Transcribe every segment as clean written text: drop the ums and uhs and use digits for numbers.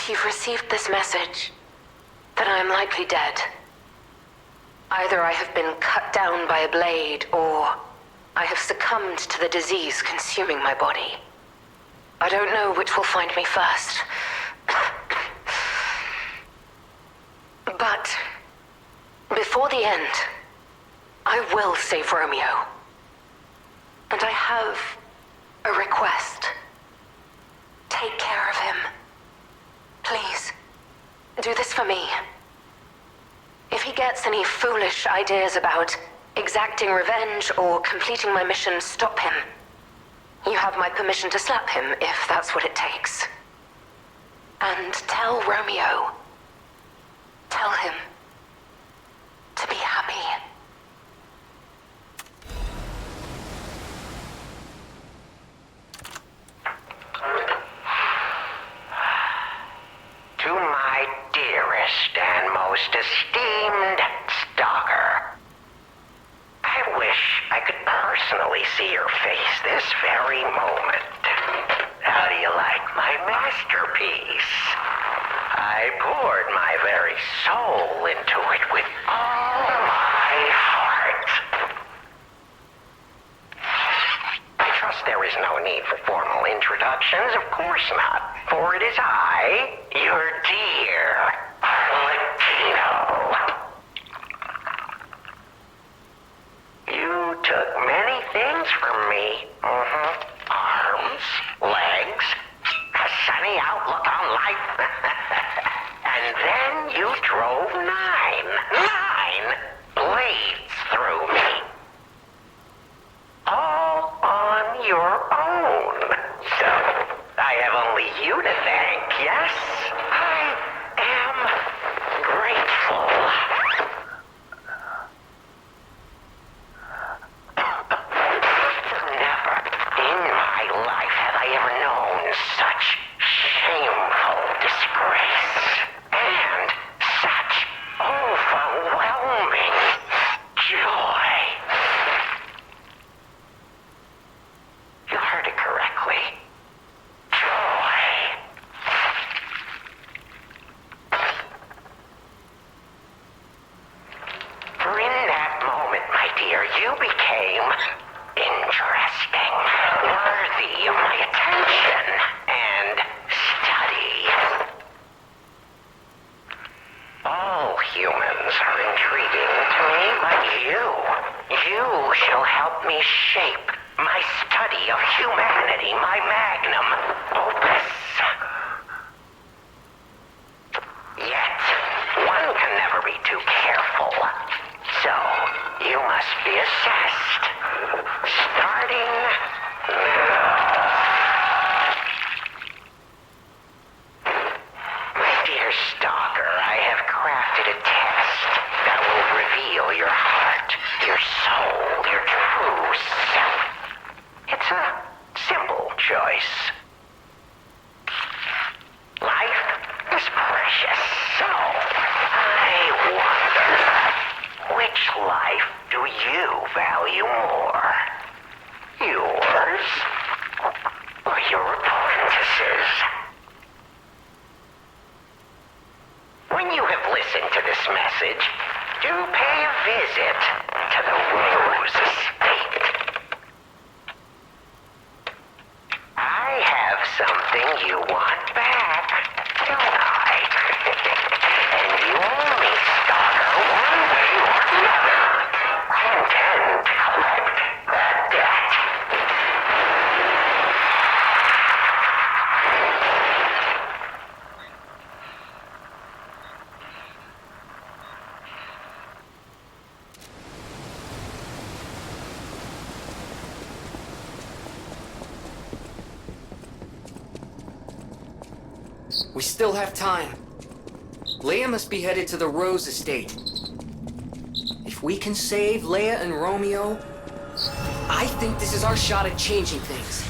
If you've received this message, then I am likely dead. Either I have been cut down by a blade, or I have succumbed to the disease consuming my body. I don't know which will find me first. But before the end, I will save Romeo. And I have a request. Take care of him. Please, do this for me. If he gets any foolish ideas about exacting revenge or completing my mission, stop him. You have my permission to slap him if that's what it takes. And tell Romeo. Tell him to be happy. To my dearest and most esteemed stalker, I wish I could personally see your face this very moment. How do you like my masterpiece? I poured my very soul into it with all my heart. I trust there is no need for formal introductions, of course not, for it is I, your dear Latino. You took many things from me. Arms, legs, a sunny outlook on life. And then you drove nine blades through me. All on your own. So, I have only you to thank, yes? I am grateful. Never in my life have I ever known such shameful disgrace. And such overwhelming joy. You heard it correctly. Joy. For in that moment, my dear, you became interesting, worthy of my attention and study. All humans are intriguing to me, but you shall help me shape my study of humanity, my magnum opus. Yet, one can never be too careful, so you must be assessed, starting now. My dear stalker, I have crafted a test that will reveal your heart, your soul, your true self. It's a simple choice. Life is precious, so I wonder, which life do you value more? Yours or your apprentice's? When you have listened to this message, do pay a visit to the Rose Estate. I have something you want back, don't I? And you owe me, stalker, one way or another. I intend to collect that debt. We still have time. Leia must be headed to the Rose Estate. If we can save Leia and Romeo, I think this is our shot at changing things.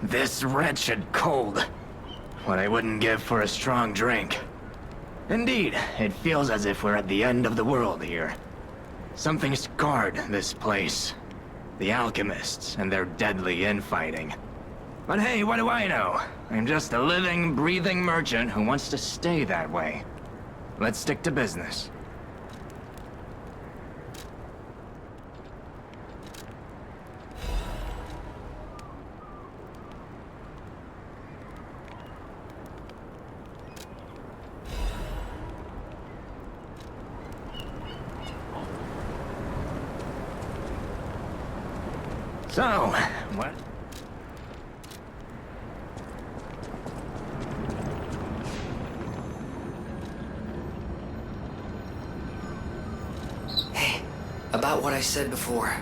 This wretched cold. What I wouldn't give for a strong drink. Indeed, it feels as if we're at the end of the world here. Something scarred this place. The alchemists and their deadly infighting. But hey, what do I know? I'm just a living, breathing merchant who wants to stay that way. Let's stick to business. So, what? Hey, about what I said before.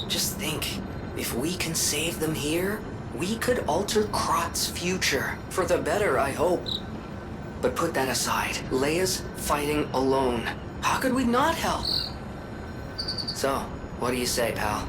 Just think, if we can save them here, we could alter Krot's future. For the better, I hope. But put that aside, Leia's fighting alone. How could we not help? So, what do you say, pal?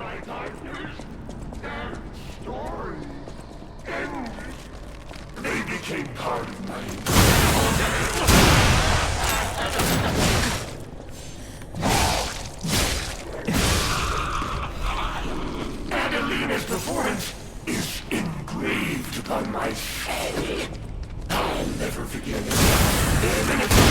my partners, their stories ended. They became part of my... Adelina's performance is engraved upon my soul. I'll never forget it. Even if...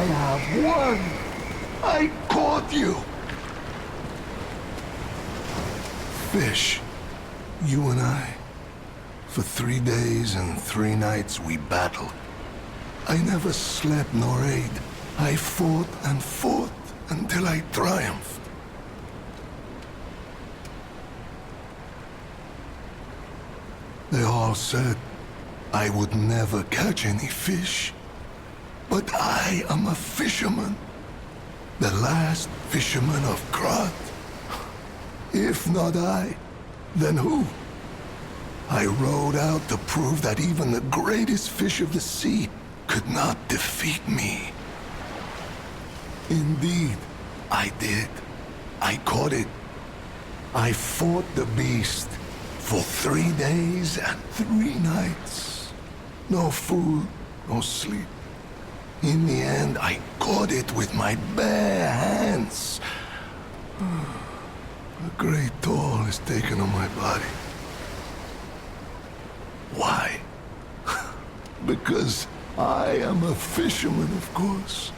have won! I caught you! Fish, you and I. For 3 days and 3 nights we battled. I never slept nor ate. I fought and fought until I triumphed. They all said I would never catch any fish. But I am a fisherman. The last fisherman of Krat. If not I, then who? I rowed out to prove that even the greatest fish of the sea could not defeat me. Indeed, I did. I caught it. I fought the beast for 3 days and 3 nights. No food, no sleep. In the end, I caught it with my bare hands. A great toll is taken on my body. Why? Because I am a fisherman, of course.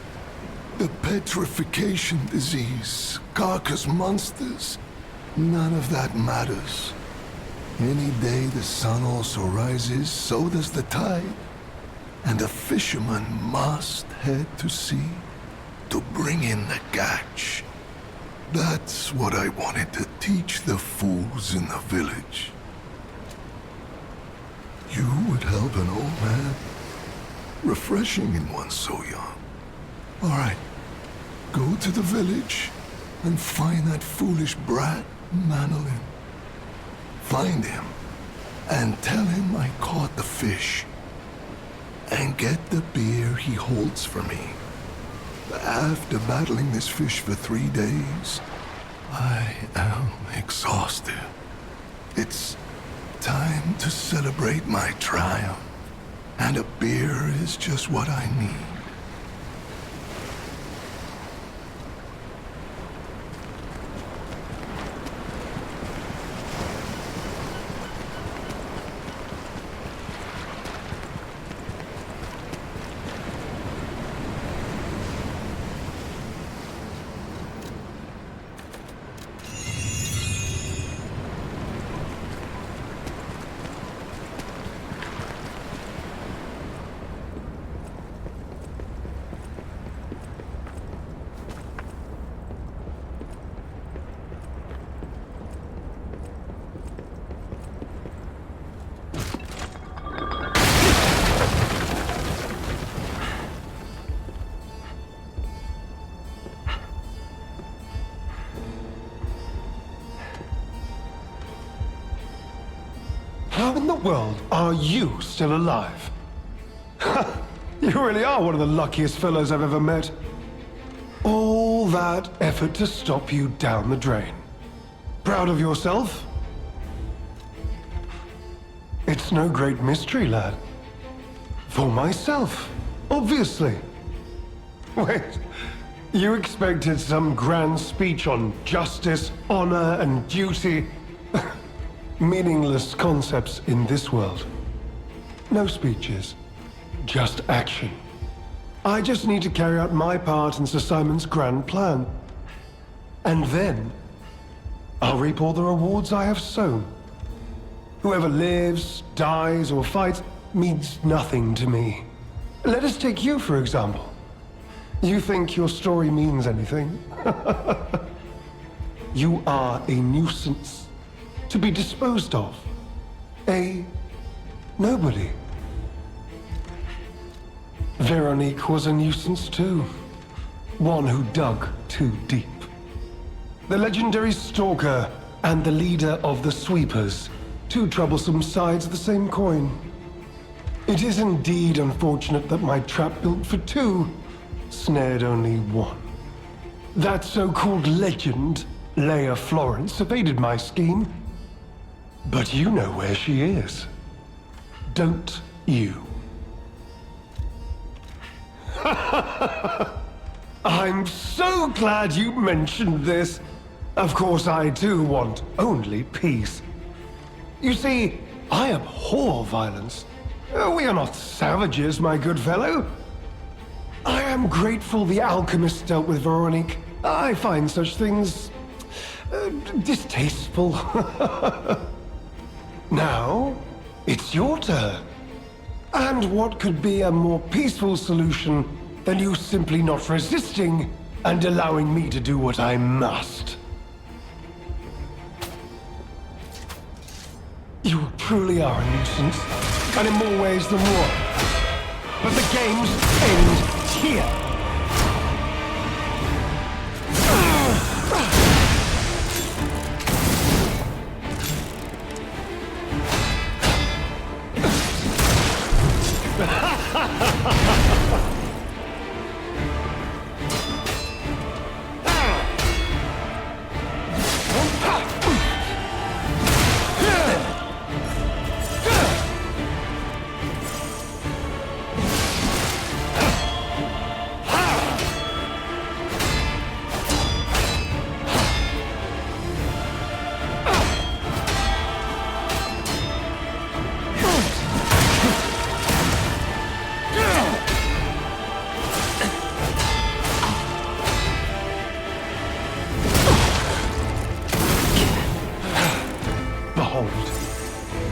The petrification disease, carcass monsters, none of that matters. Any day the sun also rises, so does the tide. And a fisherman must head to sea to bring in the catch. That's what I wanted to teach the fools in the village. You would help an old man. Refreshing in one so young. All right, go to the village and find that foolish brat, Manolin. Find him and tell him I caught the fish. And get the beer he holds for me. After battling this fish for 3 days, I am exhausted. It's time to celebrate my triumph, and a beer is just what I need. How in the world are you still alive? You really are one of the luckiest fellows I've ever met. All that effort to stop you down the drain. Proud of yourself? It's no great mystery, lad. For myself, obviously. Wait, you expected some grand speech on justice, honor, and duty? Meaningless concepts in this world. No speeches, just action. I just need to carry out my part in Sir Simon's grand plan. And then, I'll reap all the rewards I have sown. Whoever lives, dies, or fights means nothing to me. Let us take you, for example. You think your story means anything? You are a nuisance. To be disposed of. A nobody. Veronique was a nuisance too. One who dug too deep. The legendary stalker and the leader of the sweepers. Two troublesome sides of the same coin. It is indeed unfortunate that my trap built for two snared only one. That so-called legend, Leia Florence, evaded my scheme. But you know where she is, don't you? I'm so glad you mentioned this. Of course, I too want only peace. You see, I abhor violence. We are not savages, my good fellow. I am grateful the alchemist dealt with Veronique. I find such things distasteful. Now, it's your turn. And what could be a more peaceful solution than you simply not resisting and allowing me to do what I must? You truly are a nuisance, and in more ways than one. But the games end here.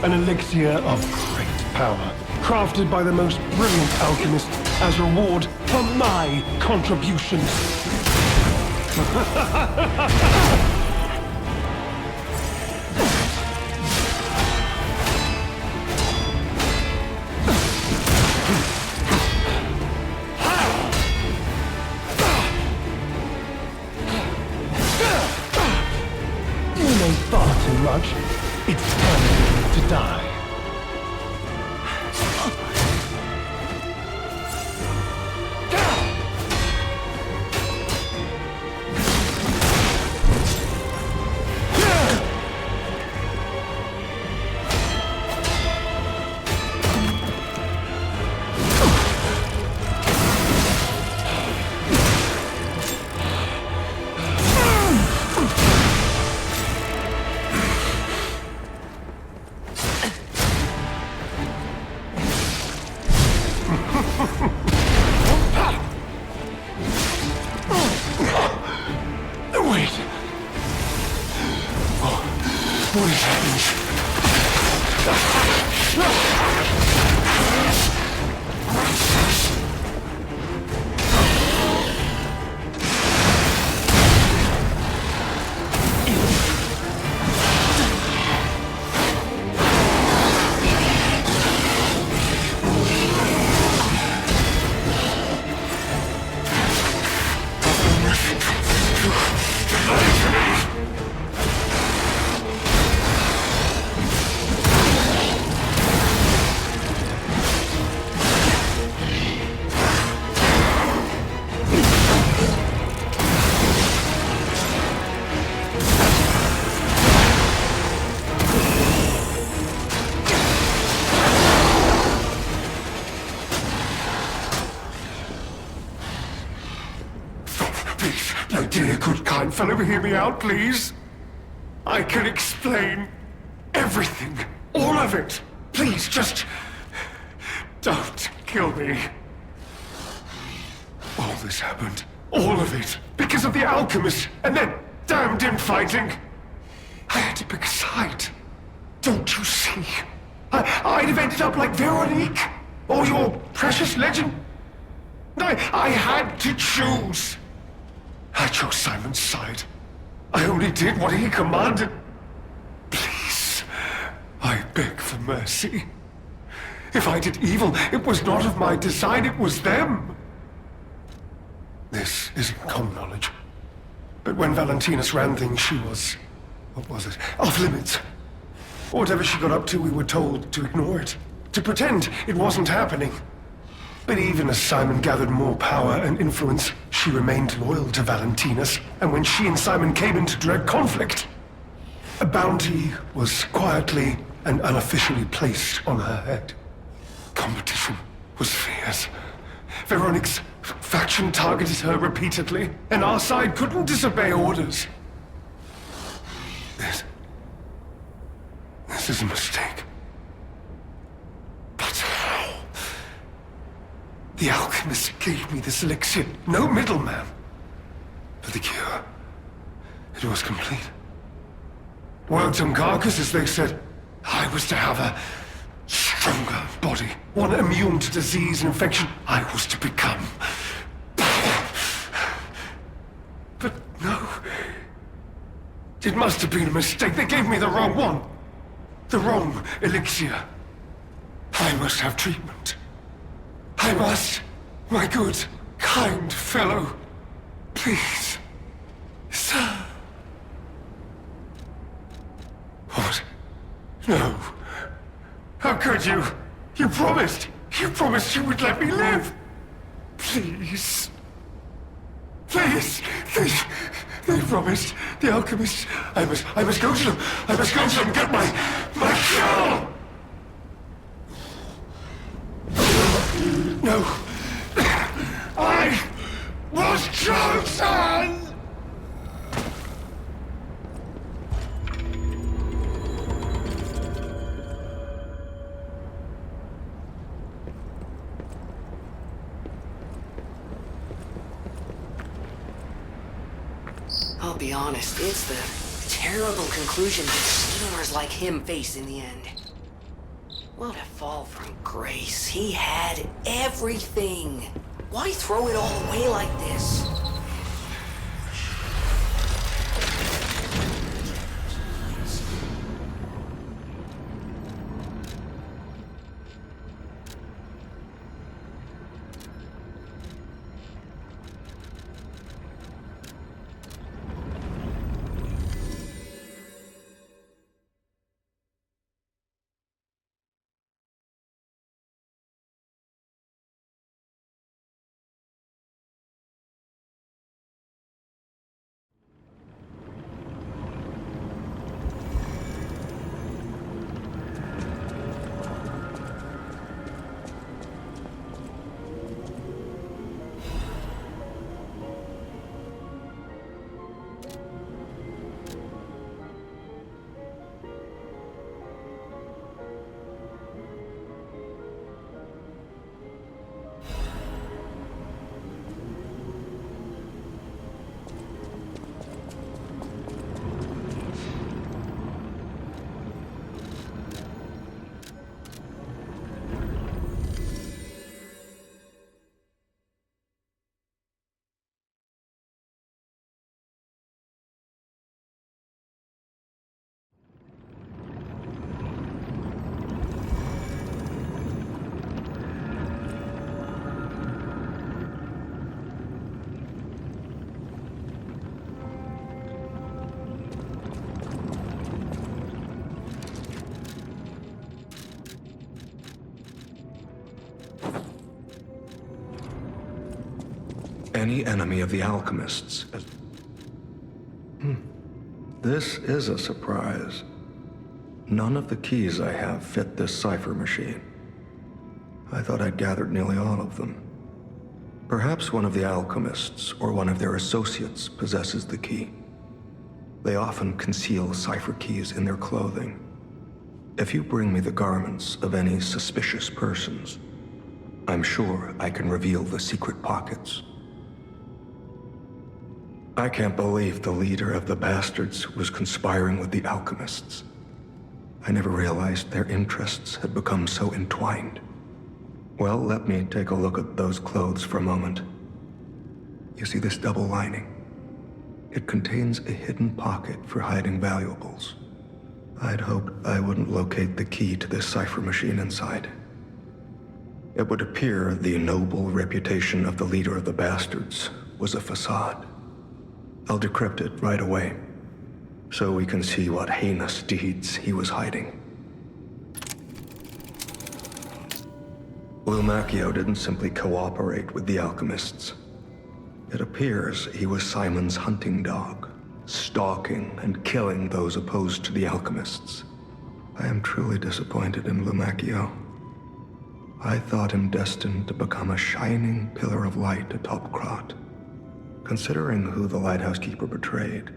An elixir of great power, crafted by the most brilliant alchemist as reward for my contributions. You know far too much. It's time to die. Wait. What is happening? My dear, good, kind fellow, hear me out, please. I can explain everything. All of it. Please, just don't kill me. All this happened. All of it. Because of the alchemist and that damned infighting. I had to pick a side. Don't you see? I'd have ended up like Veronique. Or your precious legend. I had to choose. I chose Simon's side. I only did what he commanded. Please, I beg for mercy. If I did evil, it was not of my design, it was them. This isn't common knowledge. But when Valentinus ran things, she was... what was it? Off limits. Whatever she got up to, we were told to ignore it. To pretend it wasn't happening. But even as Simon gathered more power and influence, she remained loyal to Valentinus, and when she and Simon came into direct conflict, a bounty was quietly and unofficially placed on her head. Competition was fierce. Veronique's faction targeted her repeatedly, and our side couldn't disobey orders. This is a mistake. But how? The alchemist gave me this elixir. No middleman. But the cure, it was complete. Worked on carcasses, they said. I was to have a stronger body. One immune to disease and infection. I was to become. But no. It must have been a mistake. They gave me the wrong one. The wrong elixir. I must have treatment. I must. My good, kind fellow. Please. Sir. What? No. How could you? You promised. You promised you would let me live. Please. Please. They promised. The alchemists. I must go to them. I must go to them and get my cure. No. I was chosen! I'll be honest, it's the terrible conclusion that schemers like him face in the end. What a fall from grace. He had everything. Why throw it all away like this? Any enemy of the alchemists. This is a surprise. None of the keys I have fit this cipher machine. I thought I'd gathered nearly all of them. Perhaps one of the alchemists or one of their associates possesses the key. They often conceal cipher keys in their clothing. If you bring me the garments of any suspicious persons, I'm sure I can reveal the secret pockets. I can't believe the leader of the bastards was conspiring with the alchemists. I never realized their interests had become so entwined. Well, let me take a look at those clothes for a moment. You see this double lining? It contains a hidden pocket for hiding valuables. I'd hoped I wouldn't locate the key to this cipher machine inside. It would appear the noble reputation of the leader of the bastards was a facade. I'll decrypt it right away, so we can see what heinous deeds he was hiding. Lumacchio didn't simply cooperate with the alchemists. It appears he was Simon's hunting dog, stalking and killing those opposed to the alchemists. I am truly disappointed in Lumacchio. I thought him destined to become a shining pillar of light atop Krat. Considering who the lighthouse keeper betrayed,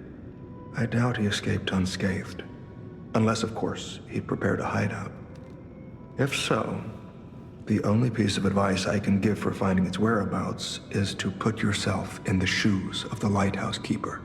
I doubt he escaped unscathed. Unless, of course, he'd prepared a hideout. If so, The only piece of advice I can give for finding its whereabouts is to put yourself in the shoes of the lighthouse keeper.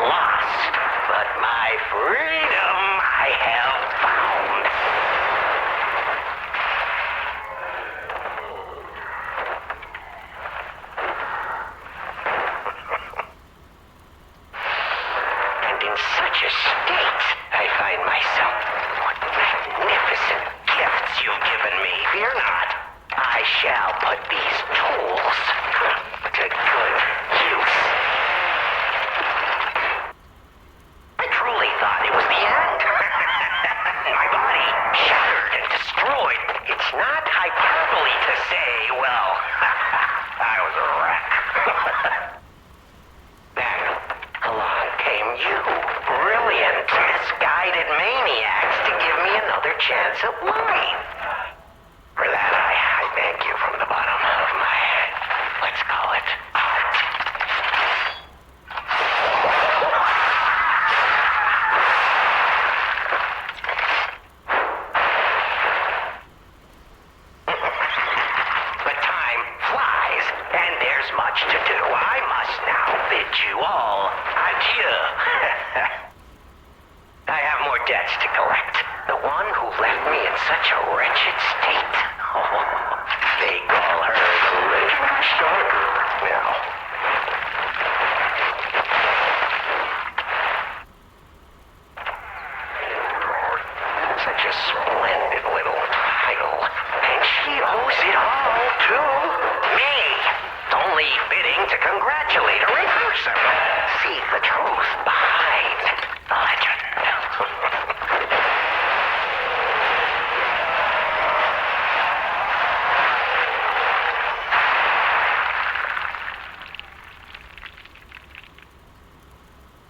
lost, but my freedom I have found. And in such a state I find myself. What magnificent gifts you've given me. Fear not. I shall put these tools to good use. I truly thought it was the end. My body shattered and destroyed. It's not hyperbole to say, well, I was a wreck. Then along came you, brilliant, misguided maniacs to give me another chance at life. For that, I thank you from the bottom of my, let's call it, heart. But time flies, and there's much to do. I must now bid you all adieu. I have more debts to collect. The one who left me in such a wretched state. They call her the Legend Stalker now. Such a splendid little title. And she owes it all to me. It's only fitting to congratulate her in person. See the truth behind the legend.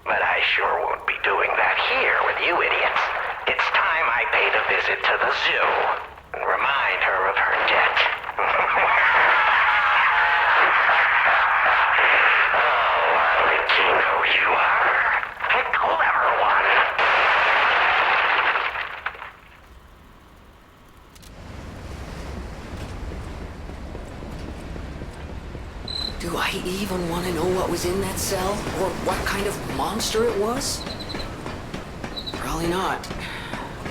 But I sure won't be doing that here with you idiots. It's time I paid a visit to the zoo and remind her of her debt. Oh, I'll let you know you are a clever one. Do I even want to know what was in that cell? Or what kind of monster it was? Probably not.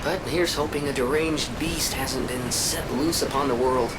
But here's hoping a deranged beast hasn't been set loose upon the world.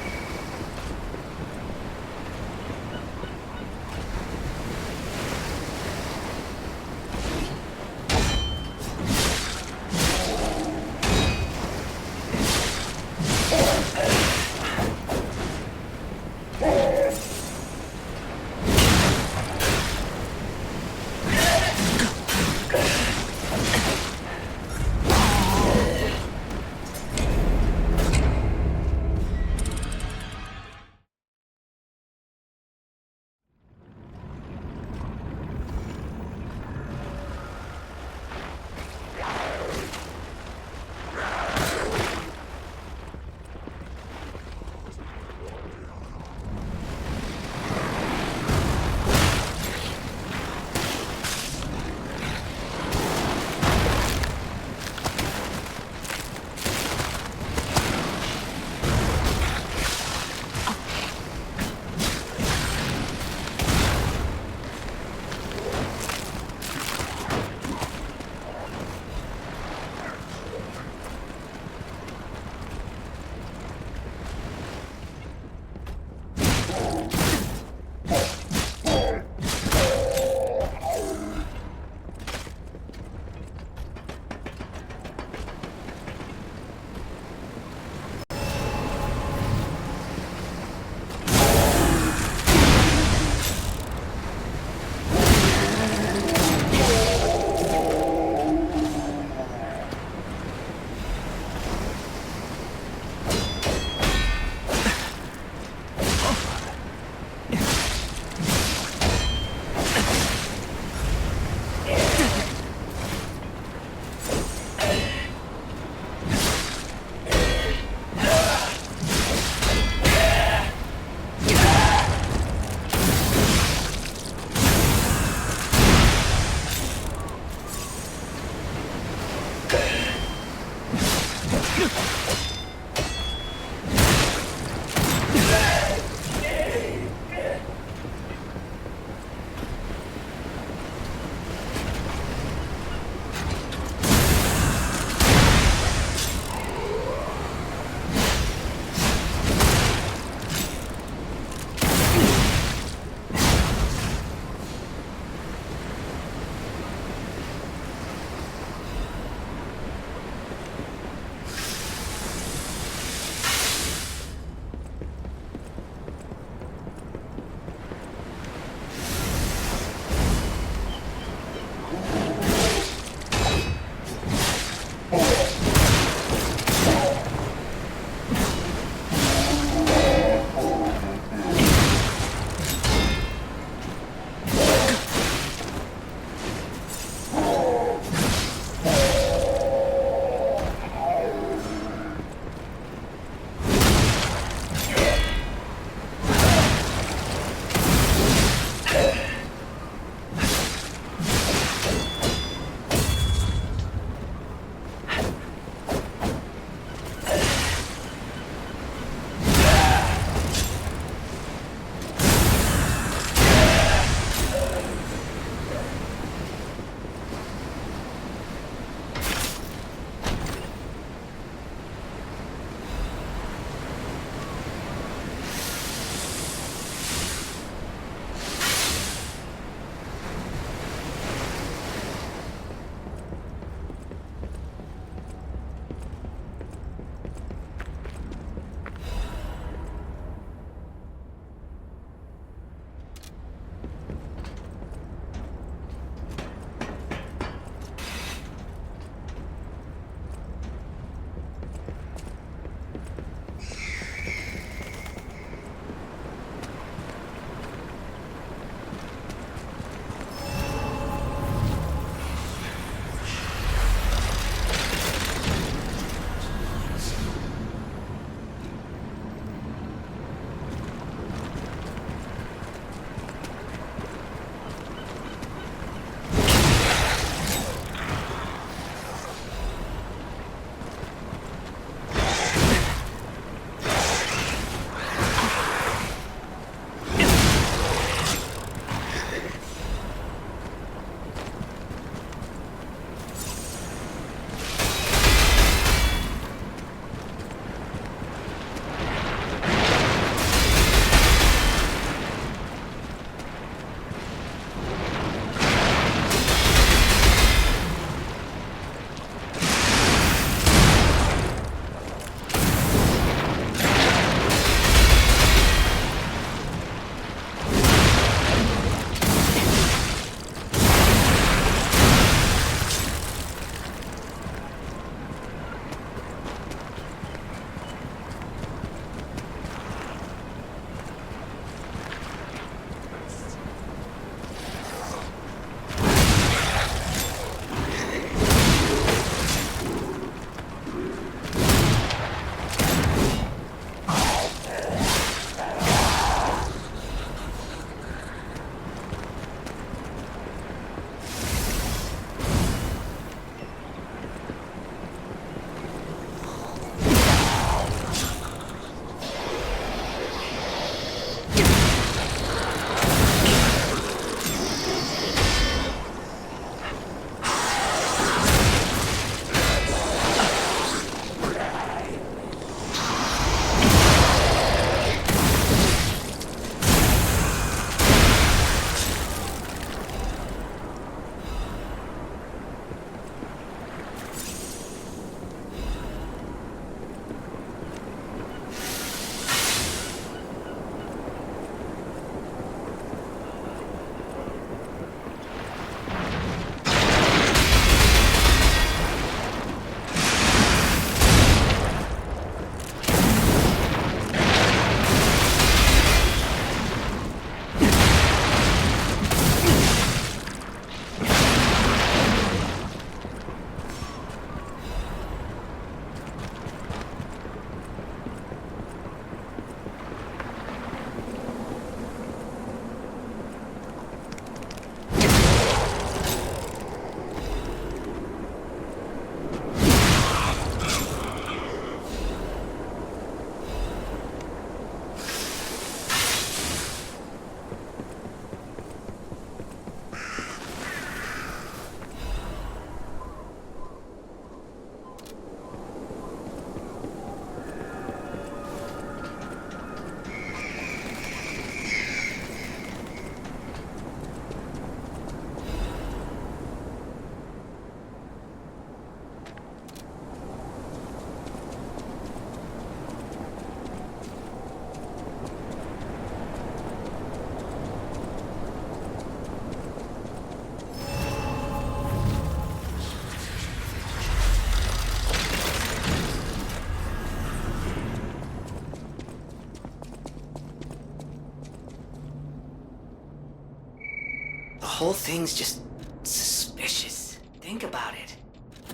whole thing's just suspicious. Think about it.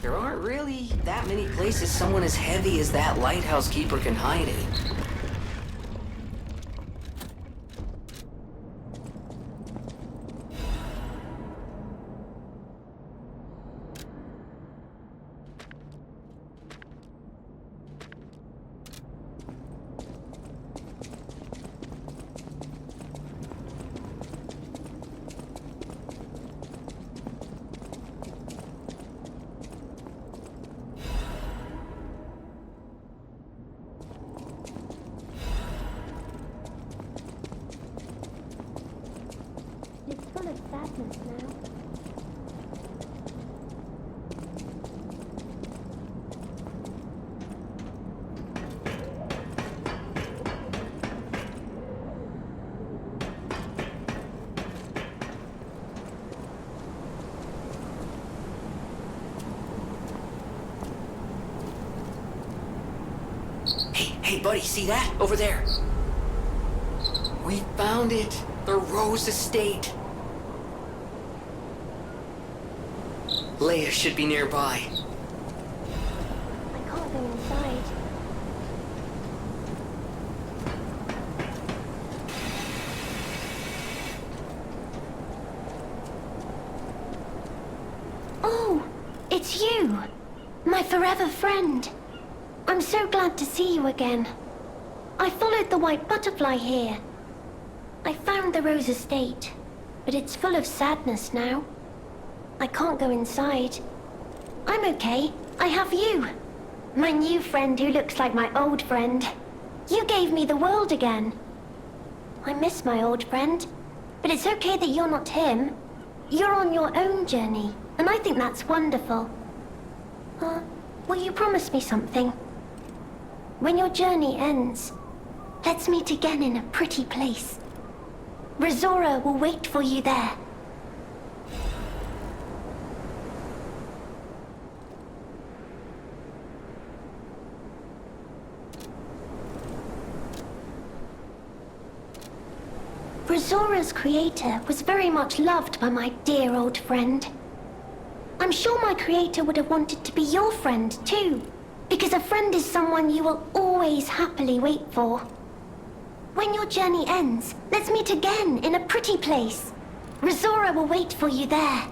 There aren't really that many places someone as heavy as that lighthouse keeper can hide in. It's full of sadness now. Hey, buddy, see that? Over there. We found it. The Rose Estate. Leia should be nearby. I can't go inside. Oh, it's you, my forever friend. I'm so glad to see you again. I followed the white butterfly here. I found the Rose Estate, but it's full of sadness now. I can't go inside. I'm okay. I have you. My new friend who looks like my old friend. You gave me the world again. I miss my old friend, but it's okay that you're not him. You're on your own journey, and I think that's wonderful. Will you promise me something? When your journey ends, let's meet again in a pretty place. Rizora will wait for you there. Rizora's creator was very much loved by my dear old friend. I'm sure my creator would have wanted to be your friend too, because a friend is someone you will always happily wait for. When your journey ends, let's meet again in a pretty place. Rizora will wait for you there.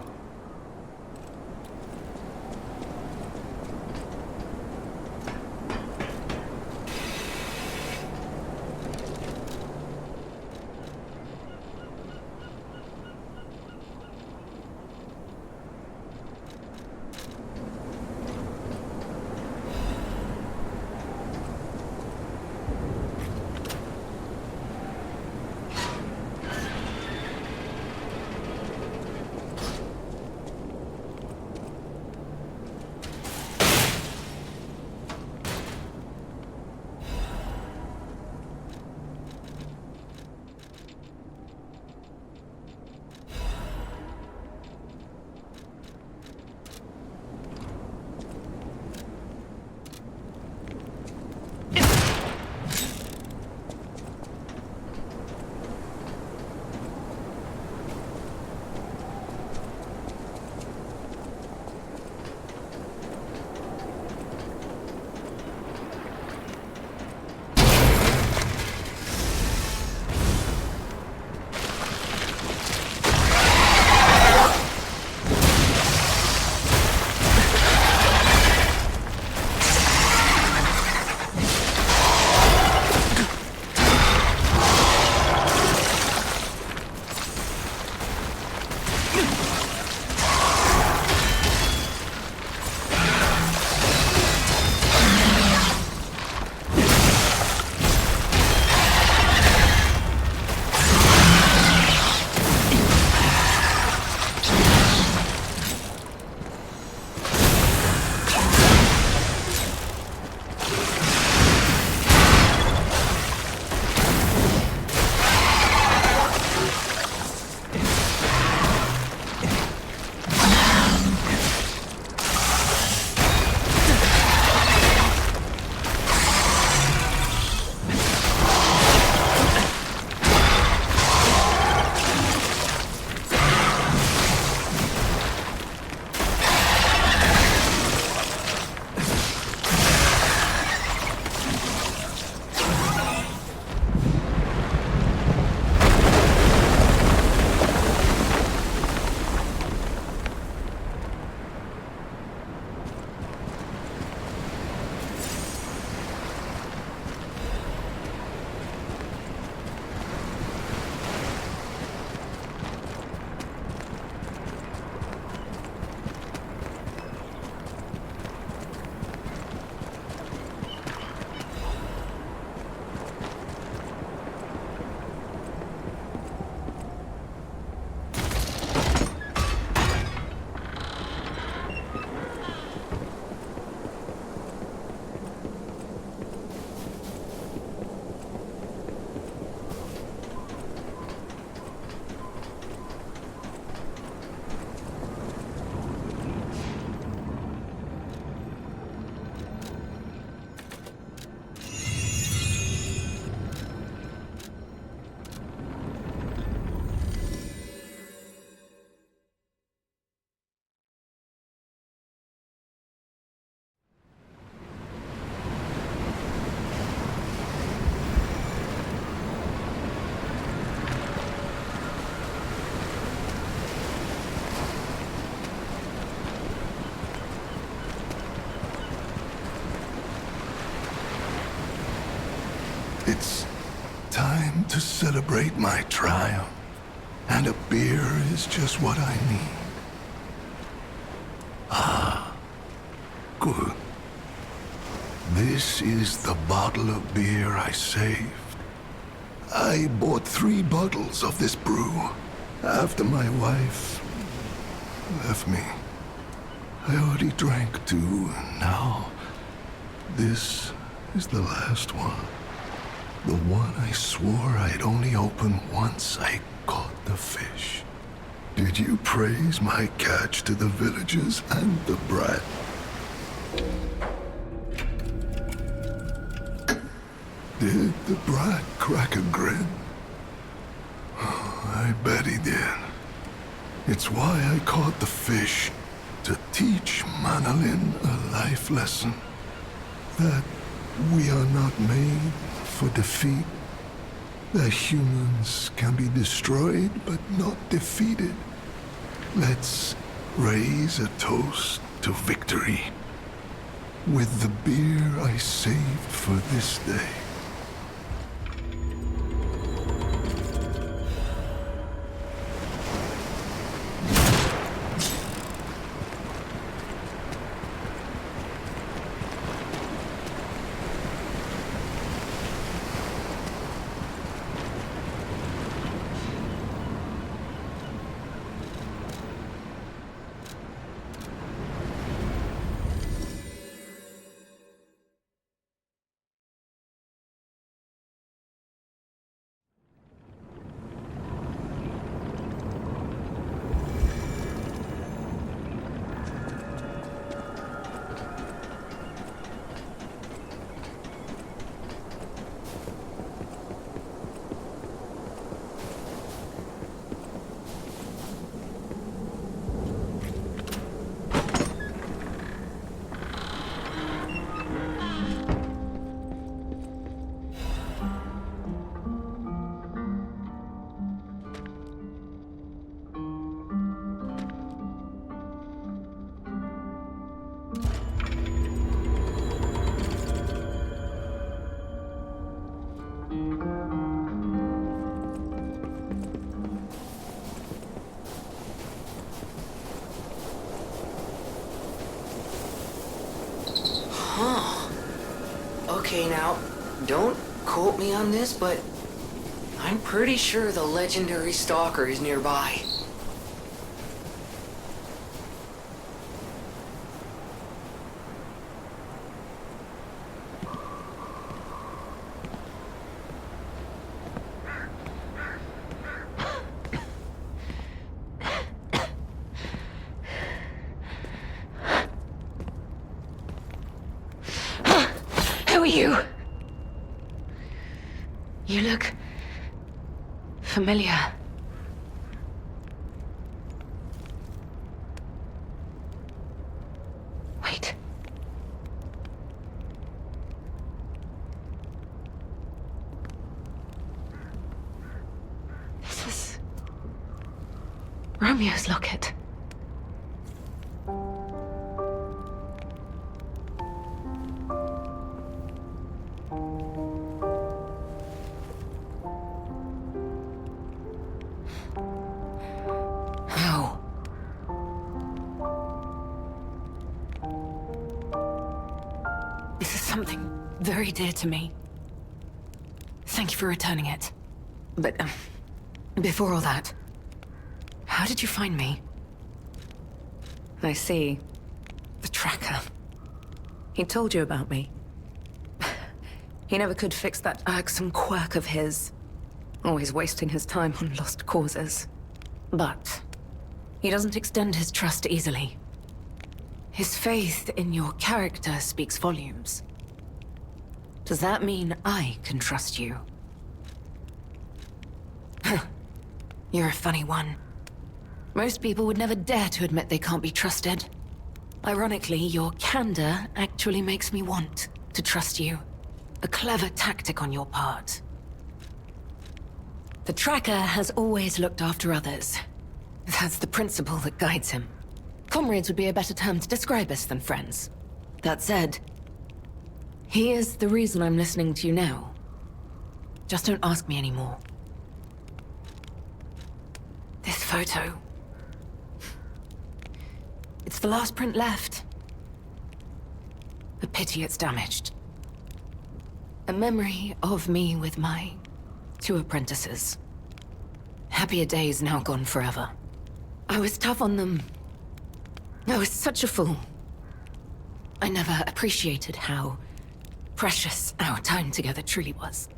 It's time to celebrate my triumph, and a beer is just what I need. Ah, good. This is the bottle of beer I saved. I bought 3 bottles of this brew after my wife left me. I already drank 2, and now this is the last one. The one I swore I'd only open once I caught the fish. Did you praise my catch to the villagers and the brat? Did the brat crack a grin? I bet he did. It's why I caught the fish, to teach Manolin a life lesson. That we are not made for defeat. That humans can be destroyed but not defeated. Let's raise a toast to victory with the beer I saved for this day. Okay, now, don't quote me on this, but I'm pretty sure the legendary stalker is nearby. Who are you? You look familiar. Wait. This is Romeo's locket. This is something very dear to me. Thank you for returning it. But, before all that, how did you find me? I see. The tracker. He told you about me. He never could fix that irksome quirk of his. Always wasting his time on lost causes. But he doesn't extend his trust easily. His faith in your character speaks volumes. Does that mean I can trust you? You're a funny one. Most people would never dare to admit they can't be trusted. Ironically, your candor actually makes me want to trust you. A clever tactic on your part. The tracker has always looked after others. That's the principle that guides him. Comrades would be a better term to describe us than friends. That said, he is the reason I'm listening to you now. Just don't ask me anymore. This photo... It's the last print left. A pity it's damaged. A memory of me with my 2 apprentices. Happier days now gone forever. I was tough on them. I was such a fool. I never appreciated how precious our time together truly was.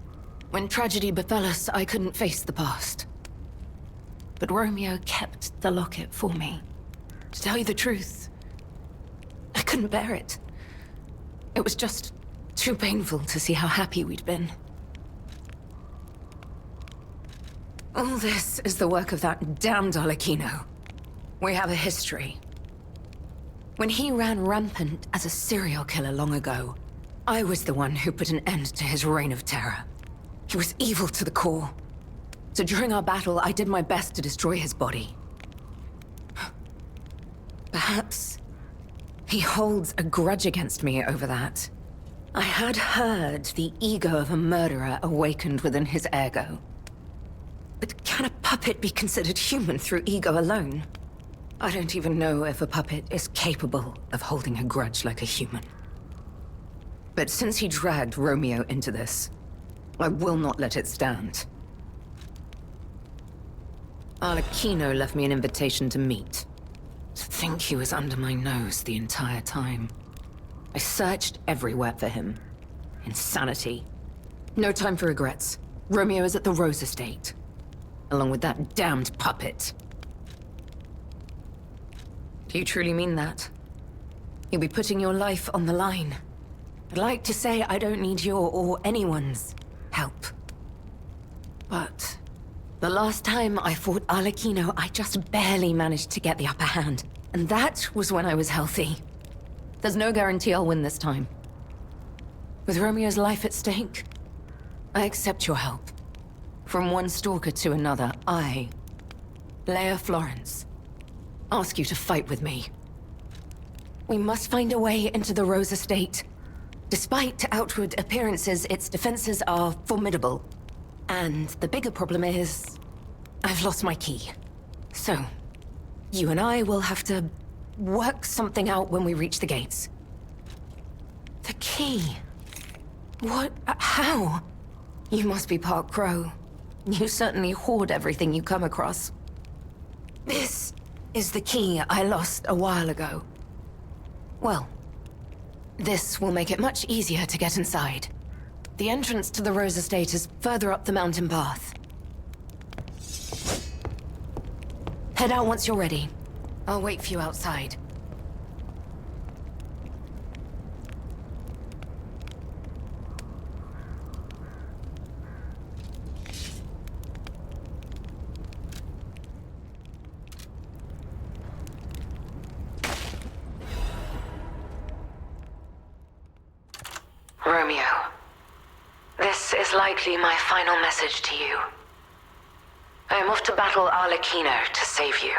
When tragedy befell us, I couldn't face the past. But Romeo kept the locket for me. To tell you the truth, I couldn't bear it. It was just too painful to see how happy we'd been. All this is the work of that damned Arlecchino. We have a history. When he ran rampant as a serial killer long ago, I was the one who put an end to his reign of terror. He was evil to the core. So during our battle, I did my best to destroy his body. Perhaps he holds a grudge against me over that. I had heard the ego of a murderer awakened within his ego. But can a puppet be considered human through ego alone? I don't even know if a puppet is capable of holding a grudge like a human. But since he dragged Romeo into this, I will not let it stand. Arlecchino left me an invitation to meet. To think he was under my nose the entire time. I searched everywhere for him. Insanity. No time for regrets. Romeo is at the Rose Estate. Along with that damned puppet. Do you truly mean that? You'll be putting your life on the line. I'd like to say I don't need your or anyone's help. But the last time I fought Arlecchino, I just barely managed to get the upper hand. And that was when I was healthy. There's no guarantee I'll win this time. With Romeo's life at stake, I accept your help. From one stalker to another, I, Leia Florence, ask you to fight with me. We must find a way into the Rose Estate. Despite outward appearances, its defenses are formidable. And the bigger problem is, I've lost my key. So, you and I will have to work something out when we reach the gates. The key? What? How? You must be part Crow. You certainly hoard everything you come across. This is the key I lost a while ago. Well, this will make it much easier to get inside. The entrance to the Rose Estate is further up the mountain path. Head out once you're ready. I'll wait for you outside. Romeo, this is likely my final message to you. I am off to battle Arlecchino to save you.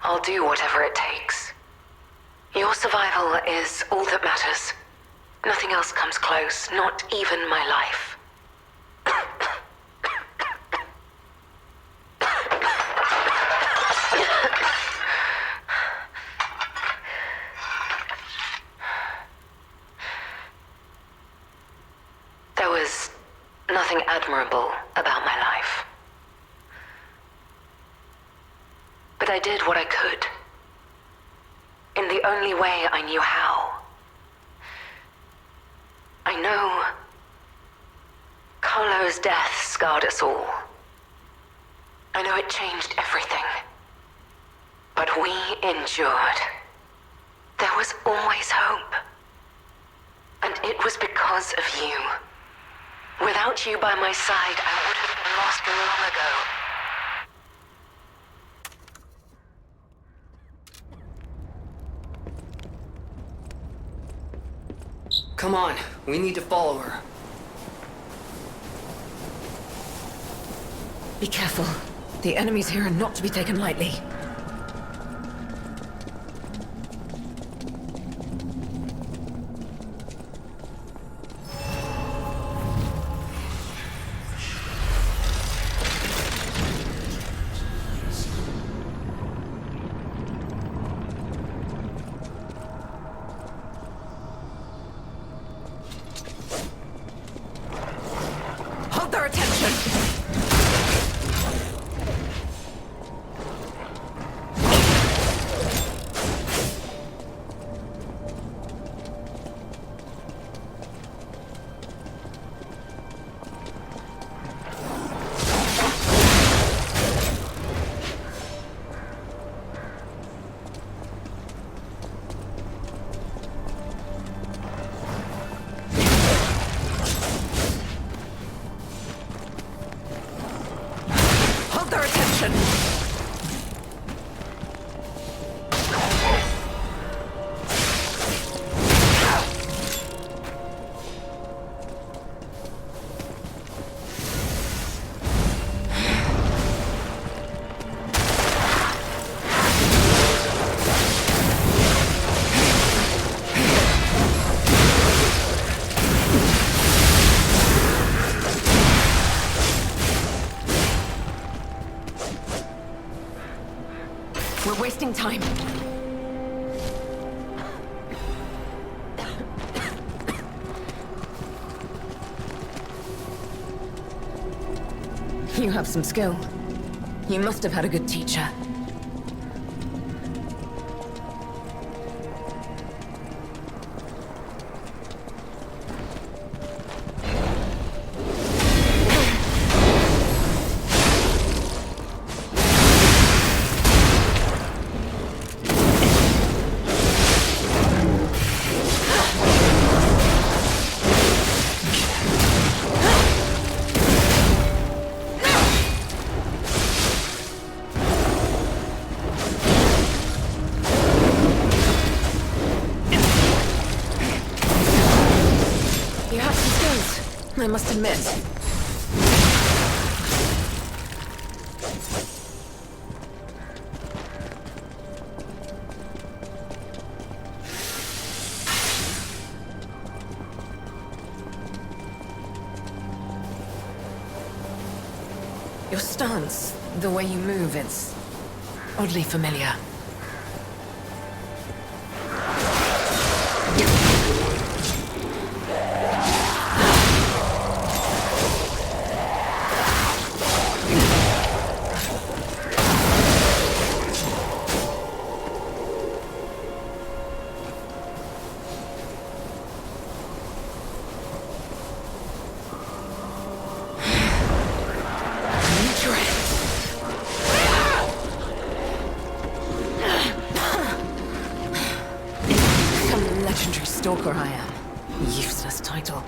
I'll do whatever it takes. Your survival is all that matters. Nothing else comes close, not even my life. There was nothing admirable about my life. But I did what I could. In the only way I knew how. I know Carlo's death scarred us all. I know it changed everything. But we endured. There was always hope. And it was because of you. Without you by my side, I would have been lost long ago. Come on, we need to follow her. Be careful. The enemies here are not to be taken lightly. time. You have some skill. You must have had a good teacher. I must admit. Your stance, the way you move, it's oddly familiar. Stalker I am. Useless title.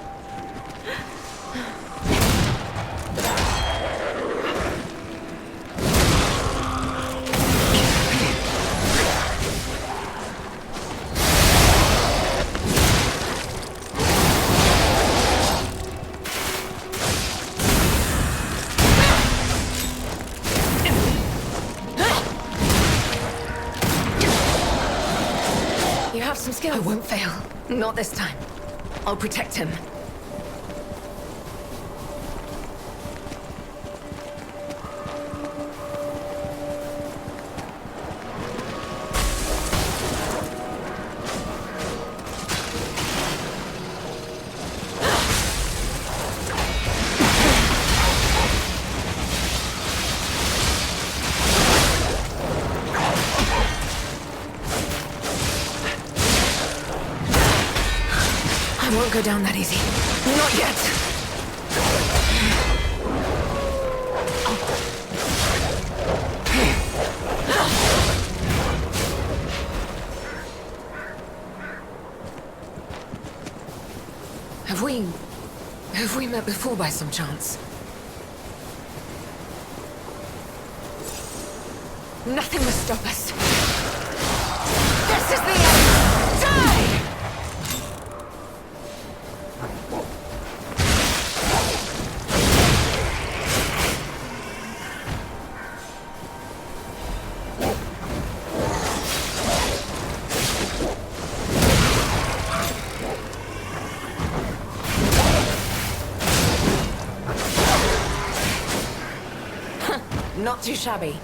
You have some skill. I won't fail. Not this time. I'll protect him. I won't go down that easy. Not yet. Have we met before by some chance? Nothing must stop us. This is the end! Die! Not too shabby.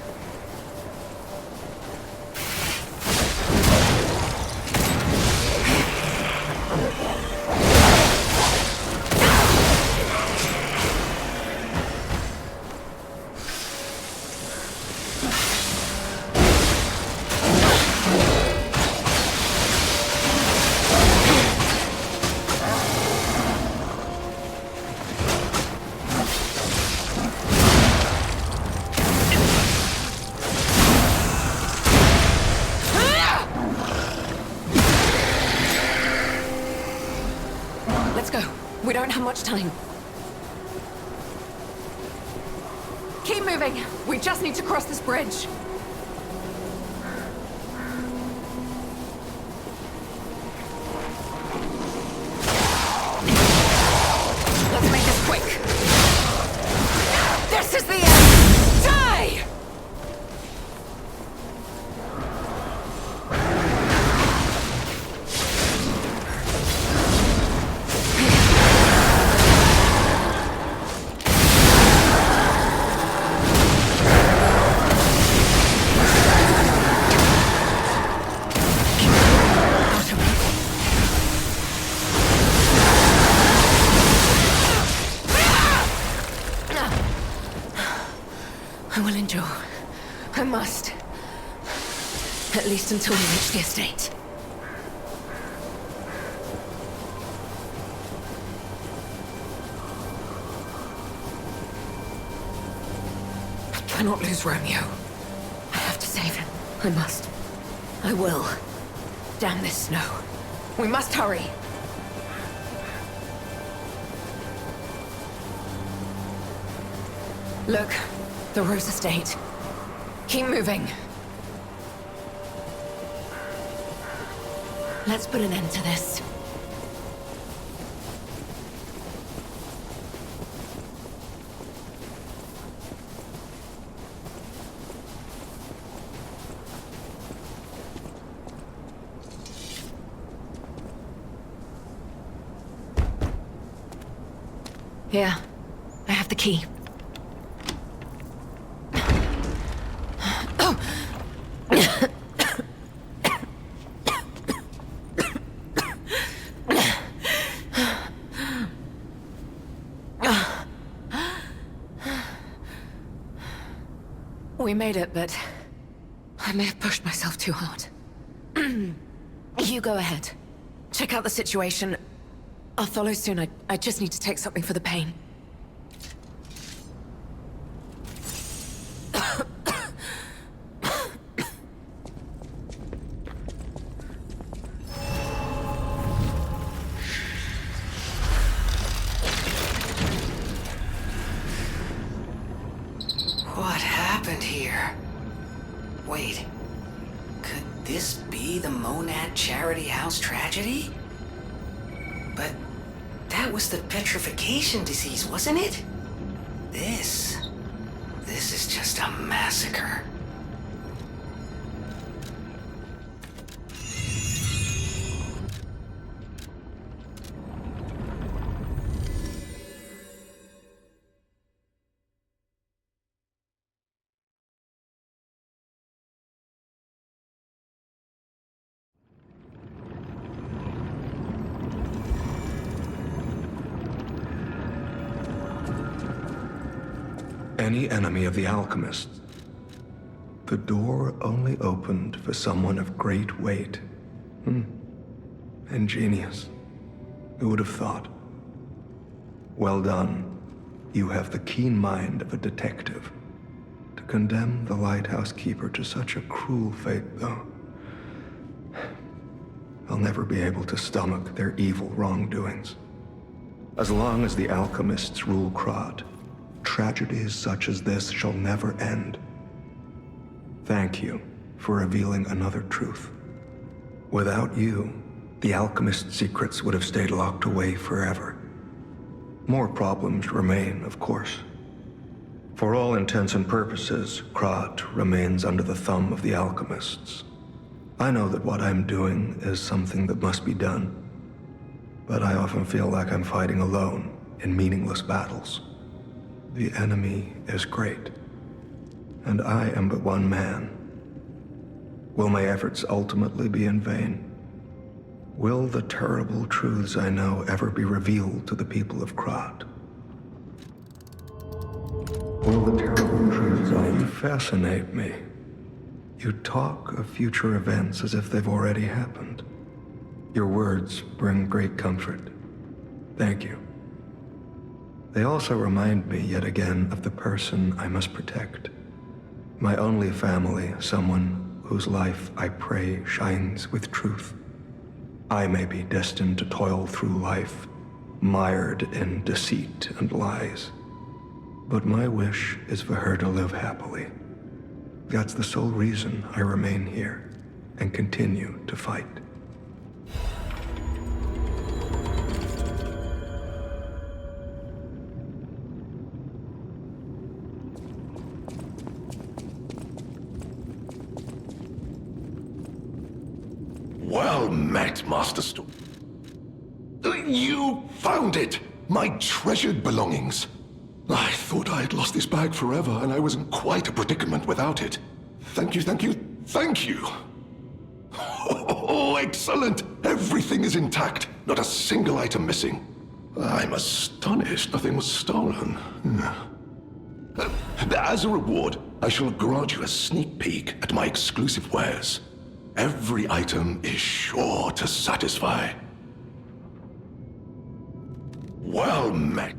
Let's go. We don't have much time. Keep moving. We just need to cross this bridge. Let's make this quick. This is the end! Die! least until we reach the estate. I cannot lose Romeo. I have to save him. I must. I will. Damn this snow. We must hurry. Look, the Rose Estate. Keep moving. Let's put an end to this. Here, I have the key. We made it, but I may have pushed myself too hard. You go ahead. Check out the situation. I'll follow soon. I just need to take something for the pain. What happened here? Wait, could this be the Monad Charity House tragedy? But that was the petrification disease, wasn't it? This is just a massacre. Any enemy of the alchemists. The door only opened for someone of great weight. Ingenious. Who would have thought? Well done. You have the keen mind of a detective. To condemn the lighthouse keeper to such a cruel fate, though. I'll never be able to stomach their evil wrongdoings. As long as the alchemists rule Krod, tragedies such as this shall never end. Thank you for revealing another truth. Without you, the alchemist's secrets would have stayed locked away forever. More problems remain, of course. For all intents and purposes, Krod remains under the thumb of the alchemists. I know that what I'm doing is something that must be done, but I often feel like I'm fighting alone in meaningless battles. The enemy is great, and I am but one man. Will my efforts ultimately be in vain? Will the terrible truths I know ever be revealed to the people of Krod? Will the terrible truths I know? You fascinate me. You talk of future events as if they've already happened. Your words bring great comfort. Thank you. They also remind me yet again of the person I must protect. My only family, someone whose life I pray shines with truth. I may be destined to toil through life, mired in deceit and lies. But my wish is for her to live happily. That's the sole reason I remain here and continue to fight. Well met, Master Storm. You found it! My treasured belongings. I thought I had lost this bag forever, and I was in quite a predicament without it. Thank you, thank you, thank you! Oh, excellent! Everything is intact, not a single item missing. I'm astonished nothing was stolen. As a reward, I shall grant you a sneak peek at my exclusive wares. Every item is sure to satisfy. Well met.